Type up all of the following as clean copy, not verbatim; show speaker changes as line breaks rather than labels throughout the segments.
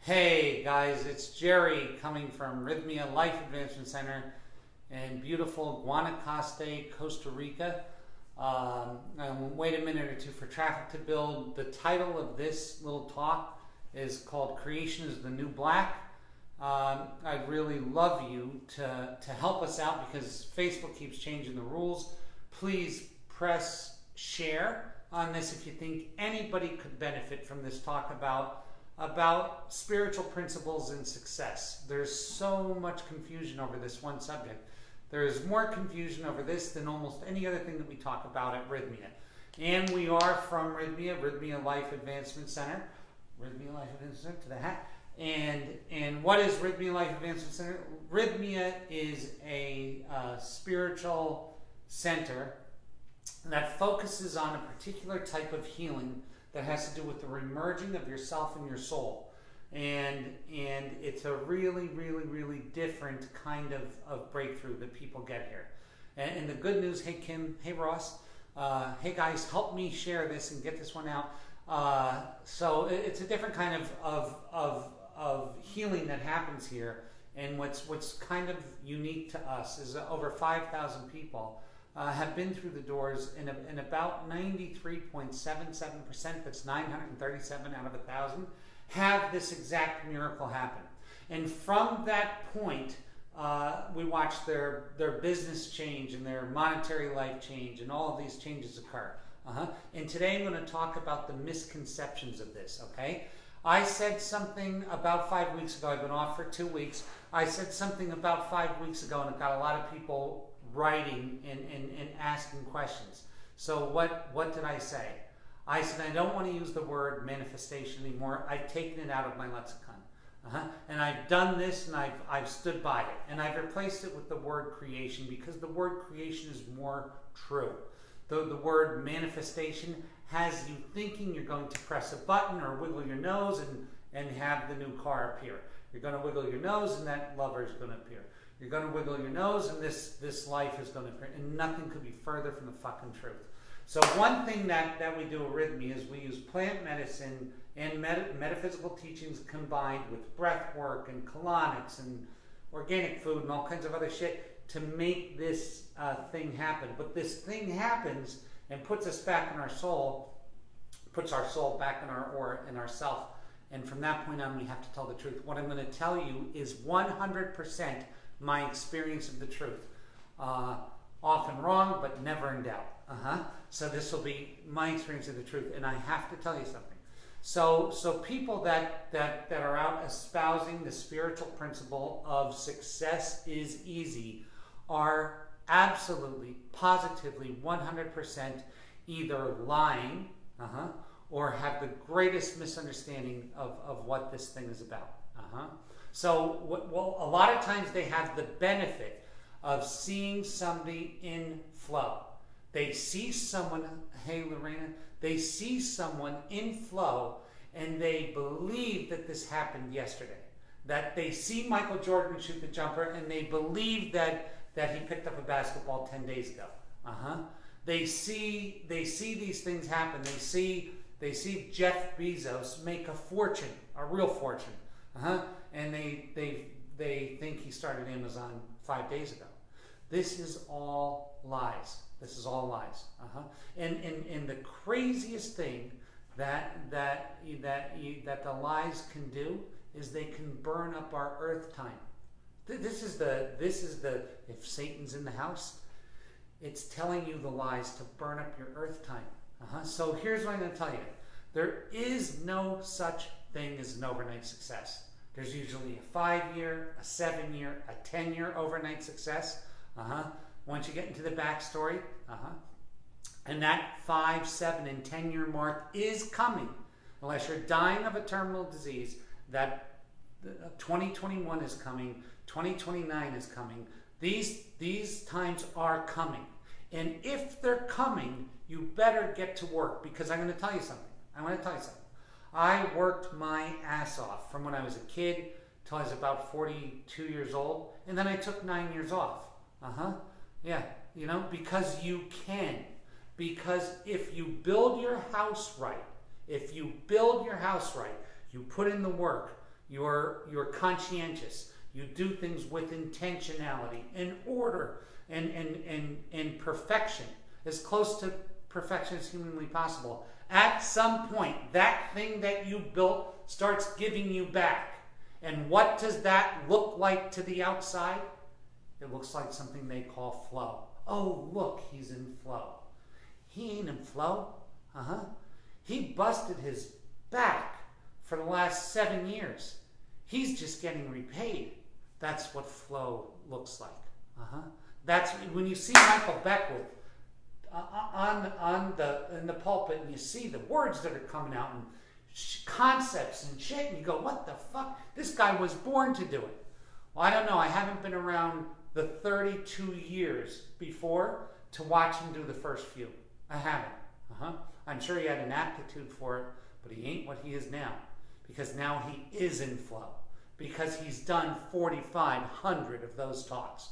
Hey guys, it's Gerry coming from Rythmia Life Advancement Center in beautiful Guanacaste, Costa Rica. Wait a minute or two for traffic to build. The title of this little talk is called Creation is the New Black. I'd really love you to help us out because Facebook keeps changing the rules. Please press share on this if you think anybody could benefit from this talk about spiritual principles and success. There's so much confusion over this one subject. There is more confusion over this than almost any other thing that we talk about at Rythmia. And we are from Rythmia Life Advancement Center. Rythmia Life Advancement Center to the hat. And what is Rythmia Life Advancement Center? Rythmia is a spiritual center that focuses on a particular type of healing that has to do with the remerging of yourself and your soul. And it's a really, really, really different kind of breakthrough that people get here. And the good news, hey Kim, hey Ross, hey guys, help me share this and get this one out. So it's a different kind of healing that happens here. And what's kind of unique to us is that over 5,000 people have been through the doors, and about 93.77%, that's 937 out of 1,000, have this exact miracle happen. And from that point, we watch their business change and their monetary life change, and all of these changes occur. And today I'm going to talk about the misconceptions of this, okay? I said something about 5 weeks ago. I've been off for 2 weeks. I said something about 5 weeks ago, and it got a lot of people writing and asking questions. So what did I say? I said I don't want to use the word manifestation anymore. I've taken it out of my lexicon. And I've done this, and I've stood by it. And I've replaced it with the word creation because the word creation is more true. The word manifestation has you thinking you're going to press a button or wiggle your nose and have the new car appear. You're going to wiggle your nose and that lover is going to appear. You're going to wiggle your nose and this life is going to appear. And nothing could be further from the fucking truth. So one thing that we do at Rythmia is we use plant medicine and metaphysical teachings combined with breath work and colonics and organic food and all kinds of other shit to make this thing happen. But this thing happens and puts us back in our soul, puts our soul back in our aura, in ourself. And from that point on, we have to tell the truth. What I'm going to tell you is 100% my experience of the truth. Often wrong, but never in doubt. So this will be my experience of the truth. And I have to tell you something. So people that are out espousing the spiritual principle of success is easy are absolutely, positively, 100% either lying or have the greatest misunderstanding of what this thing is about. So, well, a lot of times they have the benefit of seeing somebody in flow. They see someone, hey Lorena, they see someone in flow and they believe that this happened yesterday. That they see Michael Jordan shoot the jumper and they believe that he picked up a basketball 10 days ago. They see these things happen. They see Jeff Bezos make a fortune, a real fortune. And they think he started Amazon 5 days ago. This is all lies. This is all lies. And the craziest thing that the lies can do is they can burn up our earth time. This is the if Satan's in the house, it's telling you the lies to burn up your earth time. So here's what I'm going to tell you. There is no such thing as an overnight success. There's usually a 5-year, a 7-year, a 10-year overnight success. Once you get into the backstory, and that 5, 7, and 10-year mark is coming, unless you're dying of a terminal disease. That 2021 is coming, 2029 is coming. These times are coming, and if they're coming, you better get to work because I'm going to tell you something. I worked my ass off from when I was a kid till I was about 42 years old, and then I took 9 years off. Yeah, because you can. Because if you build your house right, you put in the work, You're conscientious. You do things with intentionality and order and perfection, as close to perfection as humanly possible. At some point, that thing that you built starts giving you back. And what does that look like to the outside? It looks like something they call flow. Oh, look, he's in flow. He ain't in flow. He busted his back for the last 7 years. He's just getting repaid. That's what flow looks like. That's when you see Michael Beckwith in the pulpit, and you see the words that are coming out and concepts and shit, and you go, what the fuck? This guy was born to do it. Well, I don't know. I haven't been around the 32 years before to watch him do the first few. I haven't. I'm sure he had an aptitude for it, but he ain't what he is now, because now he is in flow, because he's done 4,500 of those talks.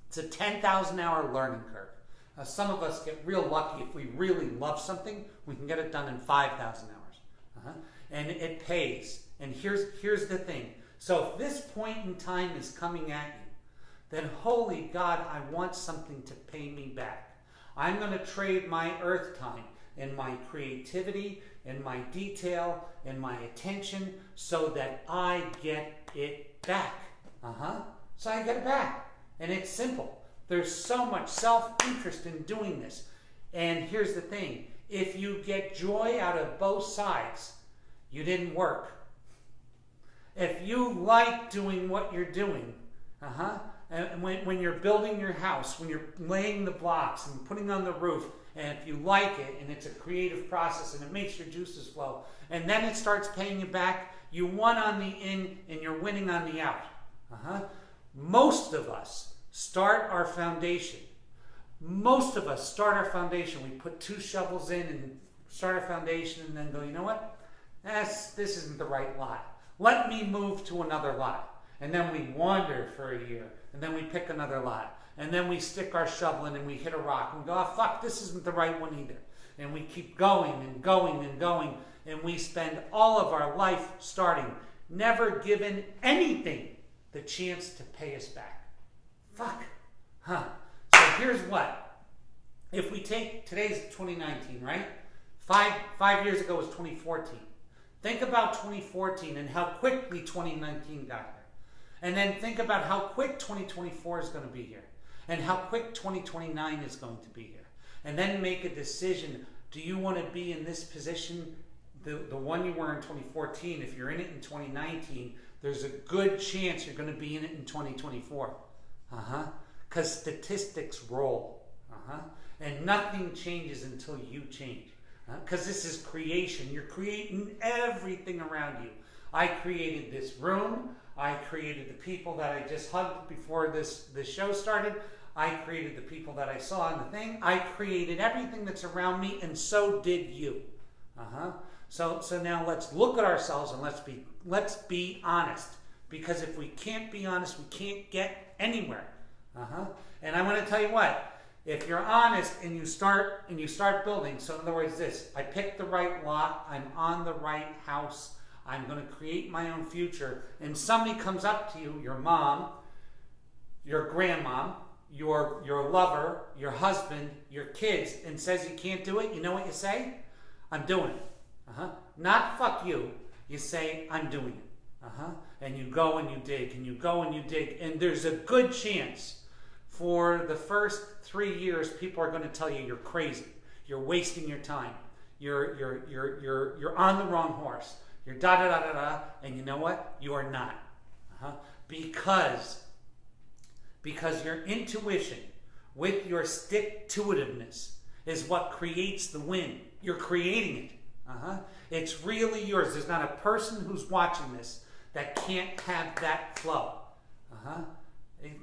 It's a 10,000 hour learning curve. Some of us get real lucky. If we really love something, we can get it done in 5,000 hours. And it pays. And here's the thing. So if this point in time is coming at you, then holy God, I want something to pay me back. I'm going to trade my earth time and my creativity and my detail and my attention so that I get it back. So I get it back. And it's simple. There's so much self-interest in doing this. And here's the thing. If you get joy out of both sides, you didn't work. If you like doing what you're doing, and when you're building your house, when you're laying the blocks and putting on the roof, and if you like it, and it's a creative process, and it makes your juices flow, and then it starts paying you back, you won on the in, and you're winning on the out. Most of us start our foundation. Most of us start our foundation. We put 2 shovels in and start our foundation, and then go, you know what? This isn't the right lot. Let me move to another lot. And then we wander for a year, and then we pick another lot. And then we stick our shovel in and we hit a rock. And we go, oh, fuck, this isn't the right one either. And we keep going and going and going. And we spend all of our life starting, never given anything the chance to pay us back. Fuck. So here's what. If we take, today's 2019, right? Five years ago was 2014. Think about 2014 and how quickly 2019 got here. And then think about how quick 2024 is going to be here. And how quick 2029 is going to be here. And then make a decision. Do you want to be in this position, the one you were in 2014? If you're in it in 2019, there's a good chance you're going to be in it in 2024. Because statistics roll. And nothing changes until you change. Because this is creation. You're creating everything around you. I created this room. I created the people that I just hugged before this show started. I created the people that I saw in the thing. I created everything that's around me, and so did you. So now let's look at ourselves and let's be honest. Because if we can't be honest, we can't get anywhere. And I want to tell you what. If you're honest and you start building, so in other words, this, I picked the right lot, I'm on the right house, I'm going to create my own future, and somebody comes up to you, your mom, your grandmom, your lover, your husband, your kids, and says you can't do it, you know what you say? I'm doing it. Not fuck you. You say, I'm doing it. And you go and you dig, and you go and you dig, and there's a good chance for the first 3 years, people are going to tell you you're crazy. You're wasting your time. You're on the wrong horse. You're da da da da da. And you know what? You are not. Because your intuition with your stick-to-itiveness is what creates the win. You're creating it. It's really yours. There's not a person who's watching this that can't have that flow.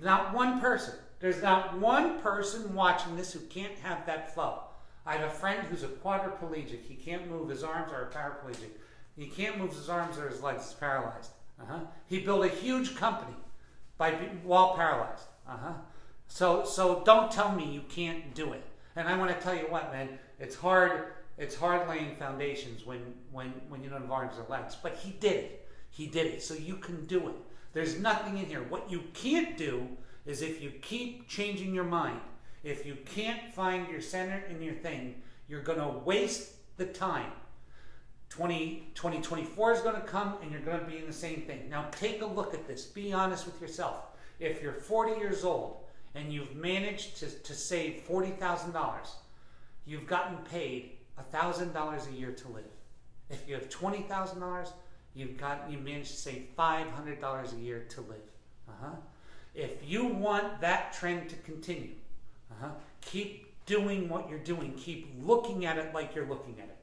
Not one person. There's not one person watching this who can't have that flow. I have a friend who's a quadriplegic. He can't move his arms, or a paraplegic. He can't move his arms or his legs. He's paralyzed. He built a huge company while paralyzed. So don't tell me you can't do it. And I want to tell you what, man. It's hard laying foundations when you don't have arms or legs. But he did it. He did it, so you can do it. There's nothing in here. What you can't do is if you keep changing your mind, if you can't find your center in your thing, you're going to waste the time. 2024 is going to come and you're going to be in the same thing. Now take a look at this. Be honest with yourself. If you're 40 years old and you've managed to save $40,000, you've gotten paid $1,000 a year to live. If you have $20,000, you managed to save $500 a year to live. If you want that trend to continue, keep doing what you're doing. Keep looking at it like you're looking at it.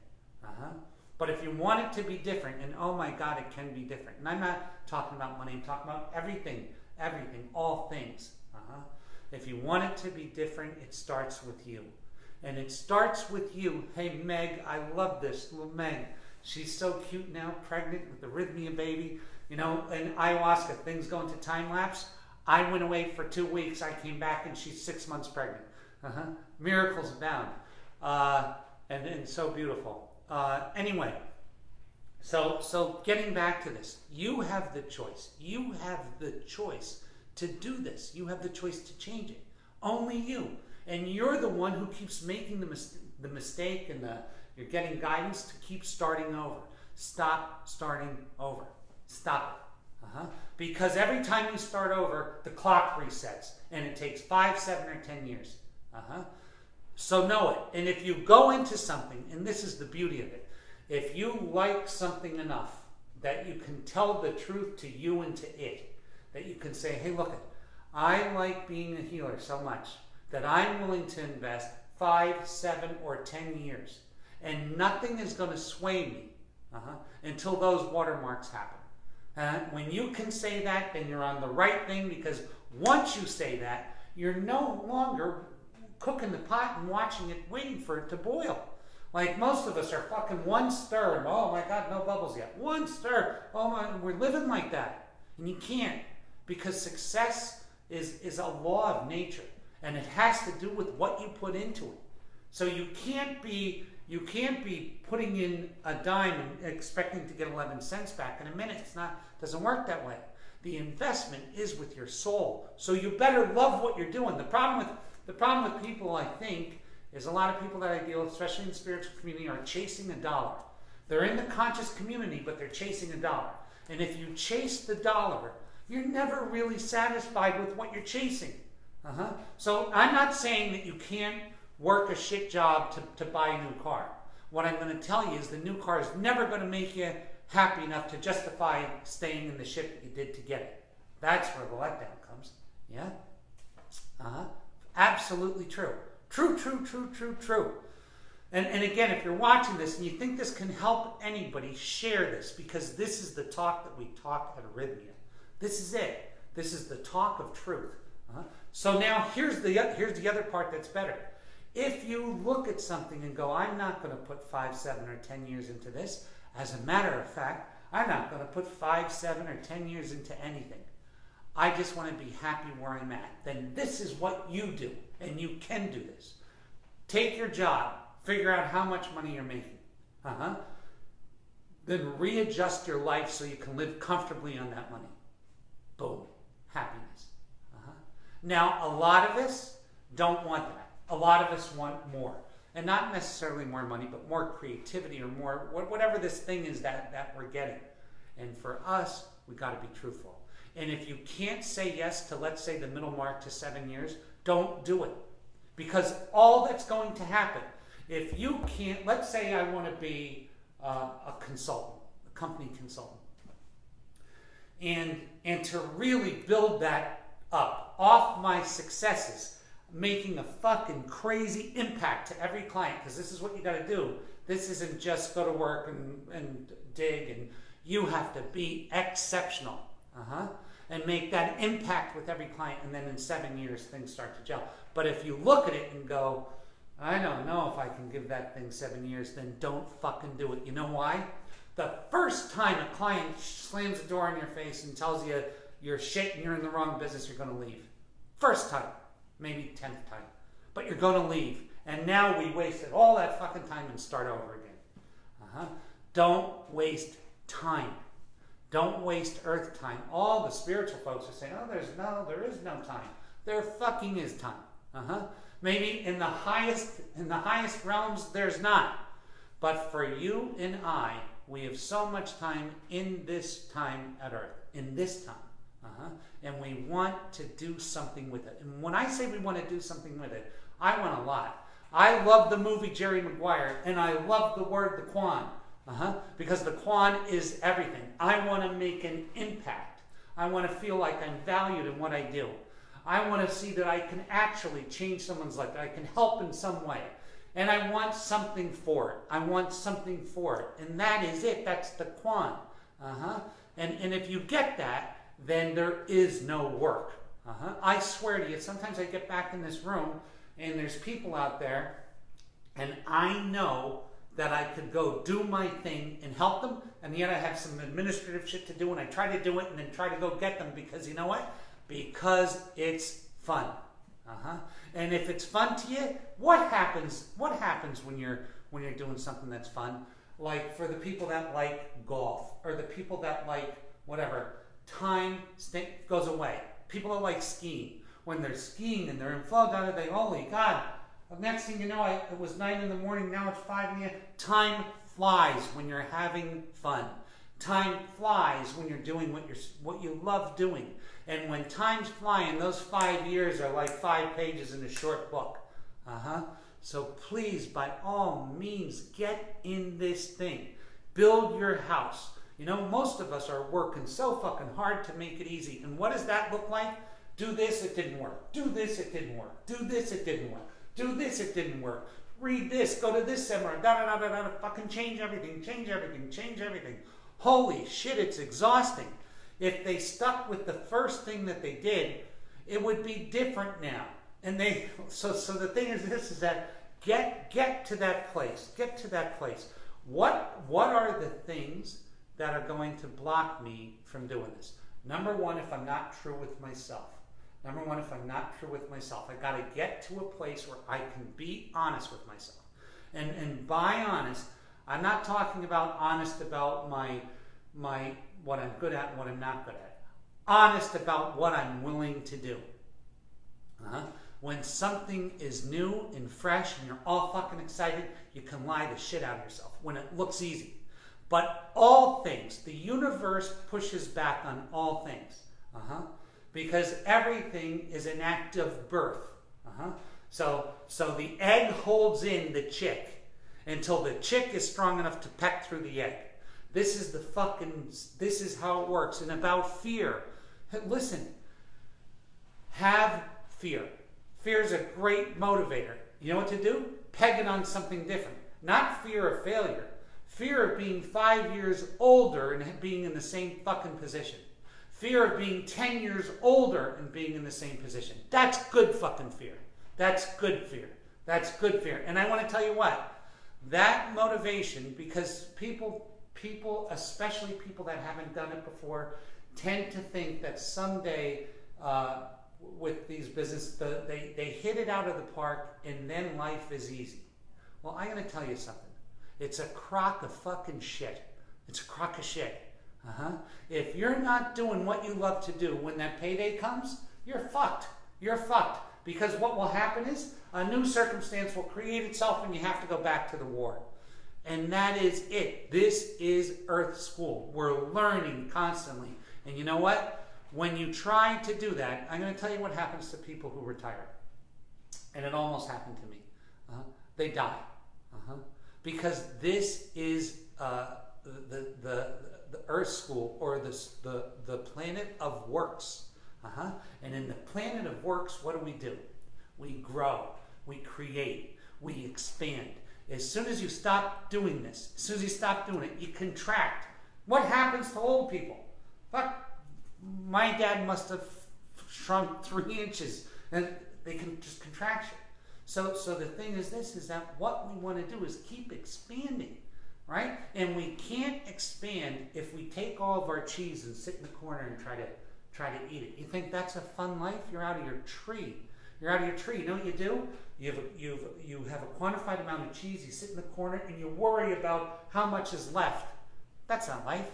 But if you want it to be different, and oh my God, it can be different. And I'm not talking about money. I'm talking about everything, all things. If you want it to be different, it starts with you. And it starts with you. Hey, Meg, I love this. Little Meg. She's so cute now, pregnant with the Rythmia baby. You know, and ayahuasca, things go into time lapse. I went away for 2 weeks. I came back and she's 6 months pregnant. Miracles abound. And so beautiful. Anyway, so getting back to this, you have the choice. You have the choice to do this. You have the choice to change it. Only you. And you're the one who keeps making the mistake and you're getting guidance to keep starting over. Stop starting over. Stop it. Because every time you start over, the clock resets. And it takes 5, 7, or 10 years. So know it. And if you go into something, and this is the beauty of it, if you like something enough that you can tell the truth to you and to it, that you can say, hey, look, I like being a healer so much that I'm willing to invest 5, 7, or 10 years. And nothing is going to sway me until those watermarks happen. When you can say that, then you're on the right thing, because once you say that, you're no longer cooking the pot and watching it, waiting for it to boil. Like most of us are fucking one stir, and oh my God, no bubbles yet. One stir, oh my, we're living like that. And you can't, because success is a law of nature, and it has to do with what you put into it. So you can't be putting in a dime and expecting to get 11 cents back in a minute. Doesn't work that way. The investment is with your soul. So you better love what you're doing. The problem with people, I think, is a lot of people that I deal with, especially in the spiritual community, are chasing a dollar. They're in the conscious community, but they're chasing a dollar. And if you chase the dollar, you're never really satisfied with what you're chasing. So I'm not saying that you can't work a shit job to buy a new car. What I'm going to tell you is the new car is never going to make you happy enough to justify staying in the shit that you did to get it. That's where the letdown comes. Yeah? Absolutely true. True. And again, if you're watching this and you think this can help anybody, share this, because this is the talk that we talk at Rythmia. This is it. This is the talk of truth. So now here's the other part that's better. If you look at something and go, I'm not going to put 5, 7, or 10 years into this. As a matter of fact, I'm not going to put 5, 7, or 10 years into anything. I just want to be happy where I'm at. Then this is what you do, and you can do this. Take your job, figure out how much money you're making. Then readjust your life so you can live comfortably on that money. Boom. Happiness. Now, a lot of us don't want that. A lot of us want more. And not necessarily more money, but more creativity or more, whatever this thing is that we're getting. And for us, we got to be truthful. And if you can't say yes to, let's say, the middle mark to 7 years, don't do it. Because all that's going to happen, if you can't, let's say I want to be a consultant, a company consultant. And to really build that up off my successes, making a fucking crazy impact to every client, because this is what you got to do. This isn't just go to work and dig, and you have to be exceptional and make that impact with every client, and then in 7 years things start to gel. But if you look at it and go, I don't know if I can give that thing 7 years, then don't fucking do it. You know why? The first time a client slams the door in your face and tells you you're shit and you're in the wrong business, you're going to leave. First time. Maybe 10th time. But you're going to leave. And now we wasted all that fucking time and start over again. Don't waste time. Don't waste earth time. All the spiritual folks are saying, oh, there is no time. There fucking is time. Maybe in the highest realms, there's not. But for you and I, we have so much time in this time at earth, in this time. And we want to do something with it. And when I say we want to do something with it, I want a lot. I love the movie Jerry Maguire, and I love the word the Quan. Because the Quan is everything. I want to make an impact. I want to feel like I'm valued in what I do. I want to see that I can actually change someone's life, that I can help in some way. And I want something for it. I want something for it. And that is it. That's the Quan. And if you get that, then there is no work. I swear to you, sometimes I get back in this room and there's people out there and I know that I could go do my thing and help them, and yet I have some administrative shit to do and I try to do it and then try to go get them because you know what? Because it's fun. And if it's fun to you, what happens when you're doing something that's fun? Like for the people that like golf or the people that like whatever, time goes away. People that like skiing, when they're skiing and they're in flow down, they holy God. The next thing you know, it was 9 in the morning, now it's 5 in the afternoon. Time flies when you're having fun. Time flies when you're doing what you love doing. And when time's flying, those 5 years are like 5 pages in a short book. So please, by all means, get in this thing. Build your house. You know, most of us are working so fucking hard to make it easy. And what does that look like? Do this, it didn't work. Do this, it didn't work. Do this, it didn't work. Do this, it didn't work. Read this, go to this seminar, fucking change everything. Holy shit, it's exhausting. If they stuck with the first thing that they did, it would be different now. And so the thing is this, is that get to that place. Get to that place. What are the things that are going to block me from doing this? Number one, if I'm not true with myself. I got to get to a place where I can be honest with myself. And by honest, I'm not talking about honest about my what I'm good at and what I'm not good at. Honest about what I'm willing to do. When something is new and fresh and you're all fucking excited, you can lie the shit out of yourself when it looks easy. But all things, the universe pushes back on all things. Because everything is an act of birth. So the egg holds in the chick until the chick is strong enough to peck through the egg. This is how it works. And about fear, listen, have fear. Fear is a great motivator. You know what to do? Peg it on something different. Not fear of failure. Fear of being 5 years older and being in the same fucking position. Fear of being 10 years older and being in the same position. That's good fucking fear. That's good fear. And I want to tell you what, that motivation, because people, especially people that haven't done it before, tend to think that someday with these businesses, they hit it out of the park and then life is easy. Well, I'm going to tell you something. It's a crock of fucking shit. It's a crock of shit. If you're not doing what you love to do when that payday comes, you're fucked. Because what will happen is a new circumstance will create itself and you have to go back to the war. And that is it. This is Earth School. We're learning constantly. And you know what? When you try to do that, I'm going to tell you what happens to people who retire. And it almost happened to me. They die. Because this is the Earth School, or the planet of works. And in the planet of works, what do? We grow, we create, we expand. As soon as you stop doing this, as soon as you stop doing it, you contract. What happens to old people? Fuck, my dad must have shrunk 3 inches, and they can just contraction. So the thing is this, is that what we want to do is keep expanding. Right? And we can't expand if we take all of our cheese and sit in the corner and try to eat it. You think that's a fun life? You're out of your tree. You know what you do? You have a quantified amount of cheese, you sit in the corner and you worry about how much is left. That's not life.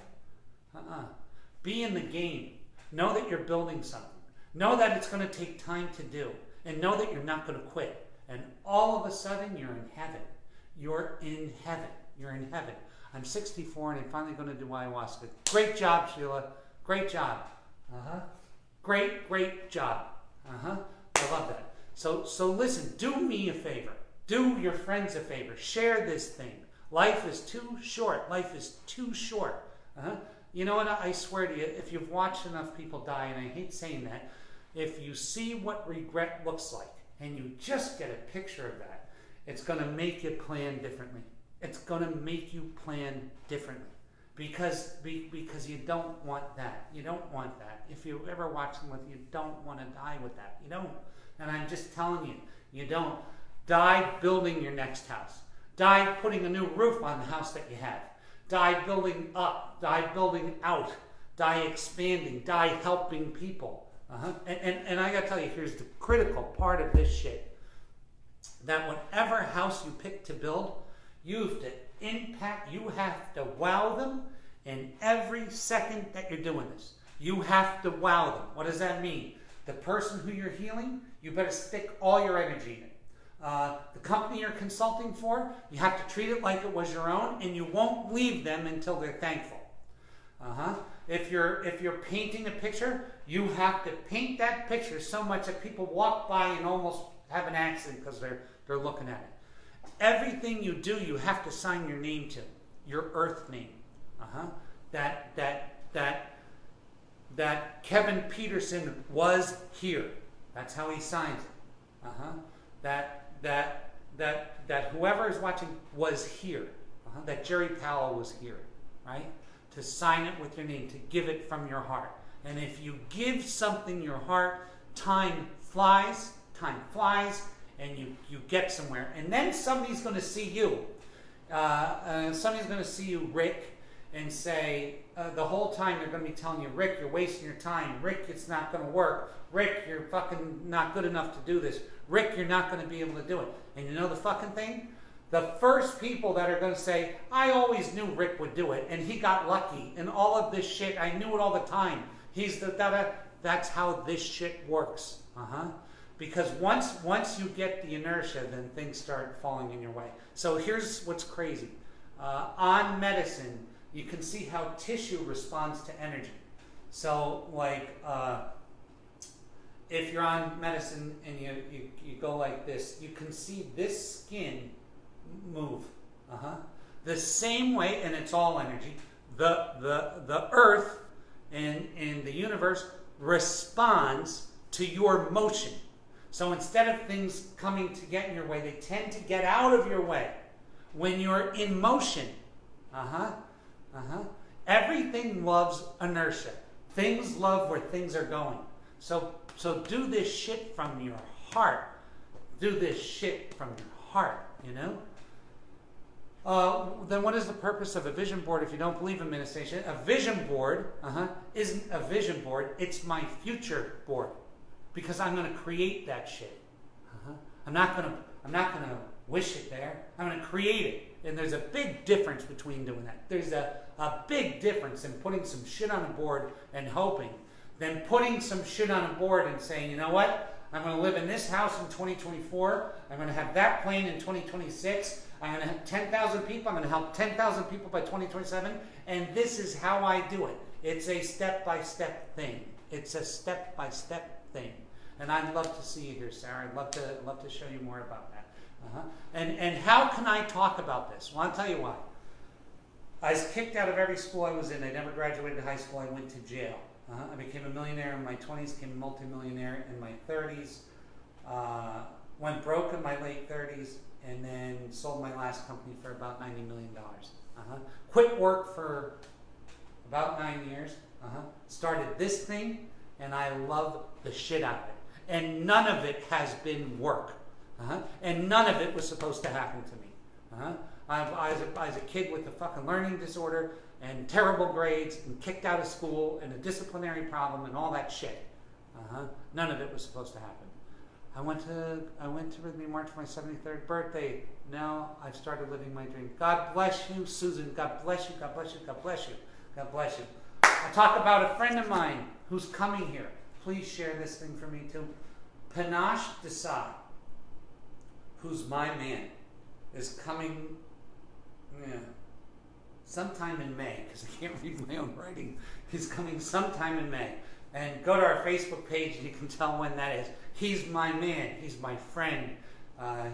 Be in the game. Know that you're building something. Know that it's going to take time to do. And know that you're not going to quit. And all of a sudden, you're in heaven. You're in heaven. You're in heaven. I'm 64 and I'm finally going to do ayahuasca. Great job, Sheila. Great job. Great job. I love that. So listen, do me a favor. Do your friends a favor. Share this thing. Life is too short. Life is too short. You know what? I swear to you, if you've watched enough people die, and I hate saying that, if you see what regret looks like, and you just get a picture of that, it's going to make you plan differently. It's going to make you plan differently. Because you don't want that. You don't want that. If you ever watch them with you don't want to die with that. You don't. And I'm just telling you, you don't. Die building your next house. Die putting a new roof on the house that you have. Die building up. Die building out. Die expanding. Die helping people. And I gotta tell you, here's the critical part of this shit. That whatever house you pick to build, you have to impact, you have to wow them in every second that you're doing this. You have to wow them. What does that mean? The person who you're healing, you better stick all your energy in. The company you're consulting for, you have to treat it like it was your own, and you won't leave them until they're thankful. If you're painting a picture, you have to paint that picture so much that people walk by and almost have an accident because they're looking at it. Everything you do, you have to sign your name to, your earth name. That Kevin Peterson was here. That's how he signs it. That whoever is watching was here. That Gerry Powell was here, right? To sign it with your name, to give it from your heart. And if you give something your heart, time flies, and you get somewhere. And then somebody's going to see you. Somebody's going to see you, Rick, and say, the whole time they're going to be telling you, Rick, you're wasting your time. Rick, it's not going to work. Rick, you're fucking not good enough to do this. Rick, you're not going to be able to do it. And you know the fucking thing? The first people that are going to say, I always knew Rick would do it, and he got lucky, and all of this shit, I knew it all the time. He's that's how this shit works. Because once you get the inertia, then things start falling in your way. So here's what's crazy. On medicine, you can see how tissue responds to energy. So like, if you're on medicine and you go like this, you can see this skin move. The same way, and it's all energy, the earth and the universe responds to your motion. So instead of things coming to get in your way, they tend to get out of your way when you're in motion. Everything loves inertia. Things love where things are going. So do this shit from your heart. Do this shit from your heart, you know? Then what is the purpose of a vision board if you don't believe in manifestation? A vision board isn't a vision board. It's my future board. Because I'm going to create that shit. I'm not going to wish it there. I'm going to create it. And there's a big difference between doing that. There's a big difference in putting some shit on a board and hoping than putting some shit on a board and saying, you know what? I'm going to live in this house in 2024. I'm going to have that plane in 2026. I'm going to have 10,000 people. I'm going to help 10,000 people by 2027. And this is how I do it. It's a step-by-step thing. It's a step-by-step thing. And I'd love to see you here, Sarah. I'd love to show you more about that. And how can I talk about this? Well, I'll tell you why. I was kicked out of every school I was in. I never graduated high school. I went to jail. I became a millionaire in my 20s, became a multimillionaire in my 30s, went broke in my late 30s, and then sold my last company for about $90 million. Quit work for about 9 years. Started this thing, and I love the shit out of it. And none of it has been work. And none of it was supposed to happen to me. I was a kid with a fucking learning disorder and terrible grades and kicked out of school and a disciplinary problem and all that shit. None of it was supposed to happen. I went to Rythmia March for my 73rd birthday. Now I've started living my dream. God bless you, Susan. God bless you. God bless you. God bless you. God bless you. I talk about a friend of mine who's coming here. Please share this thing for me too. Panache Desai, who's my man, is coming sometime in May, because I can't read my own writing. He's coming sometime in May. And go to our Facebook page and you can tell when that is. He's my man. He's my friend.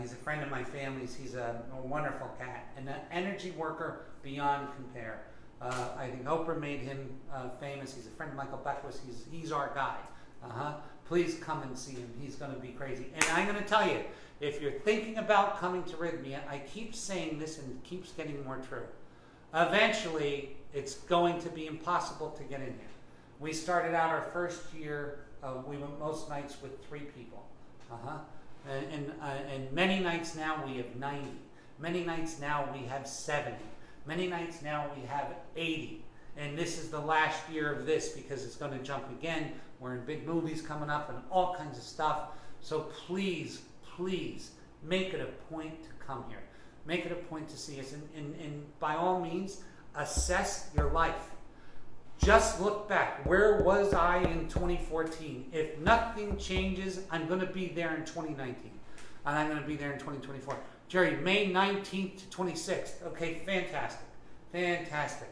He's a friend of my family's. He's a wonderful cat. And an energy worker beyond compare. I think Oprah made him famous. He's a friend of Michael Beckwith's. He's our guy. Please come and see him. He's going to be crazy. And I'm going to tell you, if you're thinking about coming to Rythmia, I keep saying this and it keeps getting more true. Eventually, it's going to be impossible to get in here. We started out our first year, we went most nights with 3 people. And many nights now we have 90. Many nights now we have 70. Many nights now we have 80. And this is the last year of this because it's going to jump again. We're in big movies coming up and all kinds of stuff. So please, please make it a point to come here. Make it a point to see us. And by all means, assess your life. Just look back. Where was I in 2014? If nothing changes, I'm going to be there in 2019. And I'm going to be there in 2024. Gerry, May 19th to 26th. Okay, fantastic. Fantastic.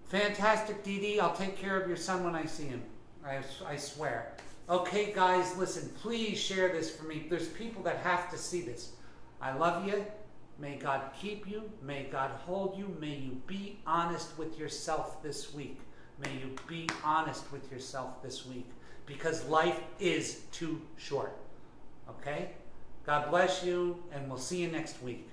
Fantastic, Dee Dee. I'll take care of your son when I see him. I swear. Okay, guys, listen. Please share this for me. There's people that have to see this. I love you. May God keep you. May God hold you. May you be honest with yourself this week. May you be honest with yourself this week. Because life is too short. Okay? God bless you, and we'll see you next week.